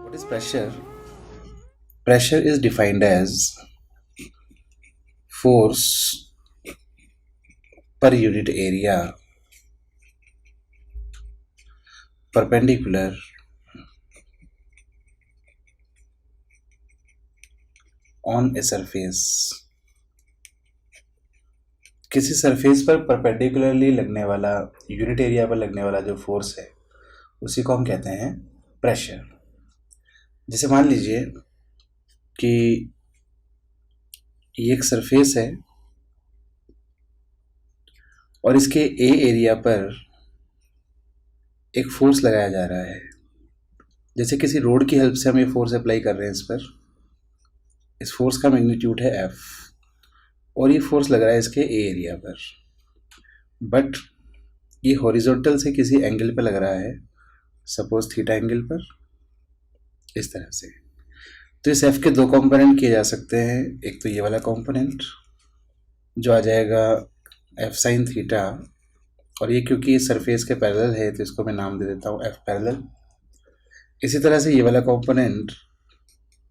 What is pressure? Pressure is defined as force per unit area perpendicular on a surface. किसी surface पर perpendicularly लगने वाला unit area पर लगने वाला जो फोर्स है उसी को हम कहते हैं प्रेशर। जैसे मान लीजिए कि ये एक सरफेस है और इसके ए एरिया पर एक फोर्स लगाया जा रहा है। जैसे किसी रोड की हेल्प से हम ये फोर्स अप्लाई कर रहे हैं इस पर। इस फोर्स का मैग्नीट्यूड है F और ये फोर्स लग रहा है इसके ए एरिया पर, बट ये हॉरिजॉन्टल से किसी एंगल पर लग रहा है, सपोज थीटा एंगल पर, इस तरह से। तो इस F के दो कंपोनेंट किए जा सकते हैं। एक तो ये वाला कंपोनेंट जो आ जाएगा F साइन थीटा, और ये क्योंकि सरफेस के पैरेलल है तो इसको मैं नाम दे देता हूँ F पैरेलल। इसी तरह से ये वाला कंपोनेंट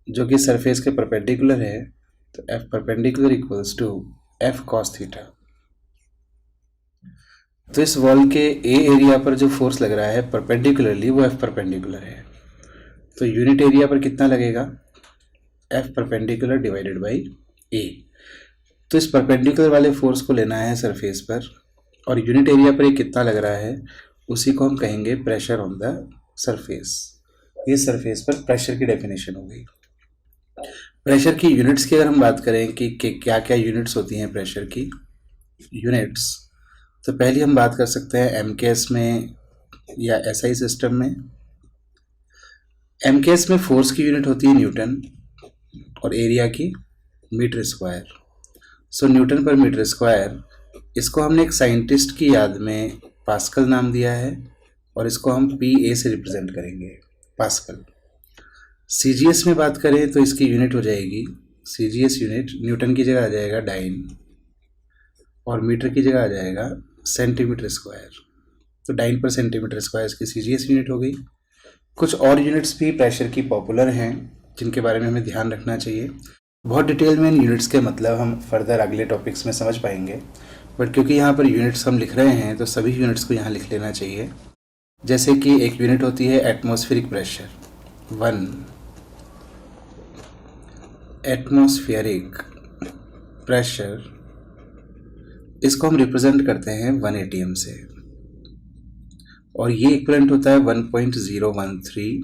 जो कि सरफेस के परपेंडिकुलर है, तो F perpendicular equals to F cos theta. तो इस वॉल के ए एरिया पर जो फोर्स लग रहा है परपेंडिकुलरली वो F परपेंडिकुलर है। तो यूनिट एरिया पर कितना लगेगा? F perpendicular divided by A। तो इस परपेंडिकुलर वाले फोर्स को लेना है सरफेस पर, और यूनिट एरिया पर ये कितना लग रहा है उसी को हम कहेंगे प्रेशर ऑन द सरफेस। ये सरफेस पर प्रेशर की डेफिनेशन हो गई। प्रेशर की यूनिट्स की अगर हम बात करें कि क्या क्या यूनिट्स होती हैं प्रेशर की यूनिट्स, तो पहली हम बात कर सकते हैं MKS में या SI सिस्टम में। MKS में फोर्स की यूनिट होती है न्यूटन और एरिया की मीटर स्क्वायर। सो न्यूटन पर मीटर स्क्वायर, इसको हमने एक साइंटिस्ट की याद में पास्कल नाम दिया है और इसको हम PA से रिप्रेजेंट करेंगे, पास्कल। CGS में बात करें तो इसकी यूनिट हो जाएगी, CGS यूनिट न्यूटन की जगह आ जाएगा डाइन और मीटर की जगह आ जाएगा सेंटीमीटर स्क्वायर। तो डाइन पर सेंटीमीटर स्क्वायर इसकी CGS यूनिट हो गई। कुछ और यूनिट्स भी प्रेशर की पॉपुलर हैं जिनके बारे में हमें ध्यान रखना चाहिए। बहुत डिटेल में इन यूनिट्स के मतलब हम फर्दर अगले टॉपिक्स में समझ पाएंगे, बट क्योंकि यहाँ पर यूनिट्स हम लिख रहे हैं तो सभी यूनिट्स को यहाँ लिख लेना चाहिए। जैसे कि एक यूनिट होती है एटमॉस्फेरिक प्रेशर, 1 एटमॉस्फेरिक प्रेशर, इसको हम रिप्रेजेंट करते हैं 1 atm से, और ये इक्वलेंट होता है 1.013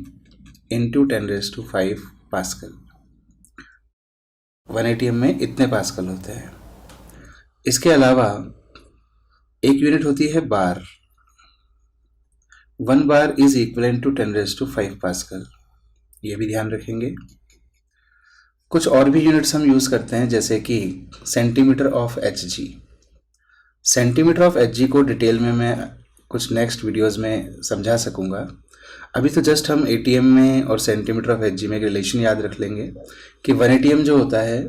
इंटू 10⁵ पास्कल। 1 atm में इतने पास्कल होते हैं। इसके अलावा एक यूनिट होती है bar, 1 bar is equivalent to 10⁵ pascal, ये भी ध्यान रखेंगे। कुछ और भी यूनिट्स हम यूज़ करते हैं जैसे कि centimetre of Hg। Centimetre of Hg को डिटेल में मैं कुछ नेक्स्ट वीडियोस में समझा सकूंगा। अभी तो जस्ट हम ATM में और सेंटीमीटर ऑफ Hg में एक रिलेशन याद रख लेंगे कि 1 atm जो होता है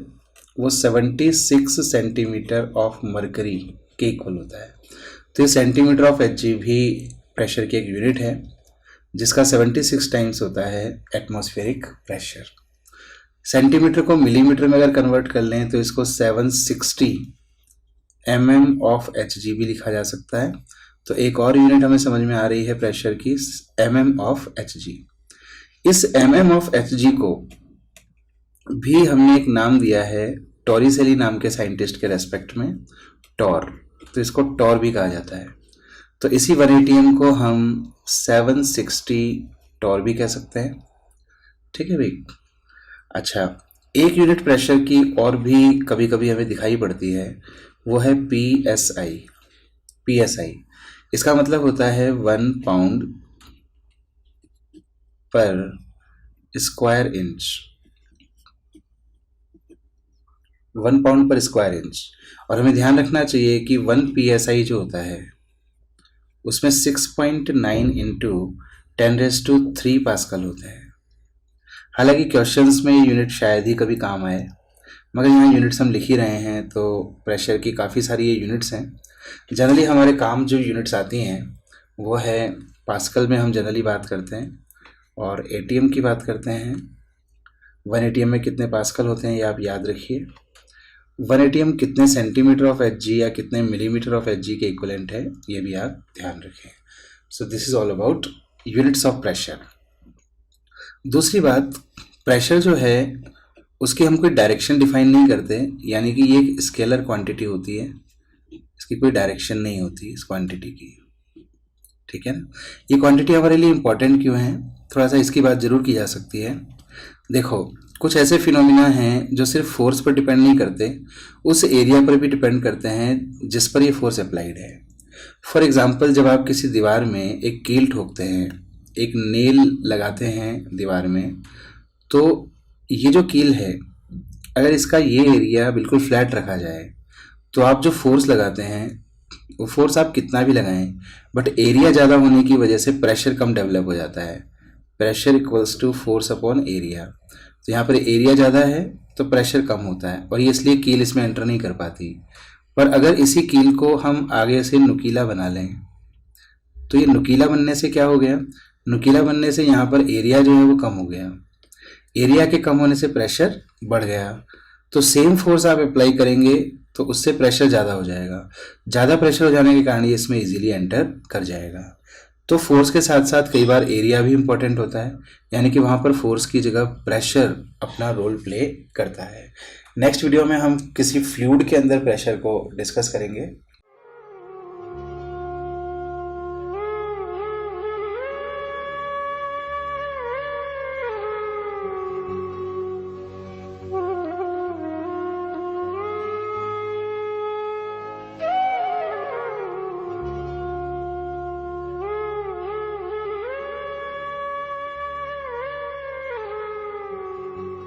वो 76 सेंटीमीटर ऑफ मरकरी के इक्वल होता है। तो ये सेंटीमीटर ऑफ Hg भी प्रेशर की एक यूनिट है जिसका 76 टाइम्स होता है एटमॉस्फेरिक प्रेशर। सेंटीमीटर को मिलीमीटर में अगर कन्वर्ट कर लें तो इसको 760 mm ऑफ Hg भी लिखा जा सकता है। तो एक और यूनिट हमें समझ में आ रही है प्रेशर की, mm ऑफ Hg। इस mm ऑफ Hg को भी हमने एक नाम दिया है टॉरिसेली नाम के साइंटिस्ट के रेस्पेक्ट में, टॉर। तो इसको टॉर भी कहा जाता है। तो इसी 1 atm को हम 760 टॉर भी कह सकते हैं। ठीक है भाई। अच्छा, एक यूनिट प्रेशर की और भी कभी कभी हमें दिखाई पड़ती है, वो है PSI। PSI इसका मतलब होता है 1 पाउंड पर स्क्वायर इंच। 1 पाउंड पर स्क्वायर इंच। और हमें ध्यान रखना चाहिए कि 1 PSI जो होता है उसमें 6.9 इंटू 10⁵ पास्कल होता है। हालांकि क्वेश्चंस में ये यूनिट शायद ही कभी काम आए, मगर यहाँ यूनिट्स हम लिख ही रहे हैं तो प्रेशर की काफ़ी सारी ये यूनिट्स हैं। जनरली हमारे काम जो यूनिट्स आती हैं वो है पास्कल में हम जनरली बात करते हैं, और एटीएम की बात करते हैं, 1 एटीएम में कितने पास्कल होते हैं ये आप याद रखिए। 1 एटीएम कितने सेंटीमीटर ऑफ एच जी या कितने मिलीमीटर ऑफ एच जी के इक्वलेंट है ये भी आप ध्यान रखें। So this is all about units of pressure. दूसरी बात, प्रेशर जो है उसकी हम कोई डायरेक्शन डिफाइन नहीं करते, यानी कि ये एक स्केलर क्वांटिटी होती है, इसकी कोई डायरेक्शन नहीं होती इस क्वांटिटी की, ठीक है ना। ये क्वांटिटी हमारे लिए इंपॉर्टेंट क्यों है, थोड़ा सा इसकी बात जरूर की जा सकती है। देखो, कुछ ऐसे फिनोमिना हैं जो सिर्फ फोर्स पर डिपेंड नहीं करते, उस एरिया पर भी डिपेंड करते हैं जिस पर ये फोर्स अप्लाइड है। फॉर एग्जांपल, जब आप किसी दीवार में एक कील ठोकते हैं, एक नेल लगाते हैं दीवार में, तो ये जो कील है, अगर इसका ये एरिया बिल्कुल फ्लैट रखा जाए तो आप जो फोर्स लगाते हैं वो फोर्स आप कितना भी लगाएं, बट एरिया ज़्यादा होने की वजह से प्रेशर कम डेवलप हो जाता है। Pressure equals to force upon area. तो यहाँ पर एरिया ज़्यादा है तो प्रेशर कम होता है, और ये इसलिए कील इसमें एंटर नहीं कर पाती। पर अगर इसी कील को हम आगे से नुकीला बना लें, तो ये नुकीला बनने से क्या हो गया, नुकीला बनने से यहाँ पर एरिया जो है वो कम हो गया, एरिया के कम होने से प्रेशर बढ़ गया। तो सेम फोर्स आप अप्लाई करेंगे तो उससे प्रेशर ज़्यादा हो जाएगा, ज़्यादा प्रेशर हो जाने के कारण ये इसमें इजीली एंटर कर जाएगा। तो फोर्स के साथ साथ कई बार एरिया भी इम्पोर्टेंट होता है, यानी कि वहाँ पर फोर्स की जगह प्रेशर अपना रोल प्ले करता है। नेक्स्ट वीडियो में हम किसी फ्लूइड के अंदर प्रेशर को डिस्कस करेंगे।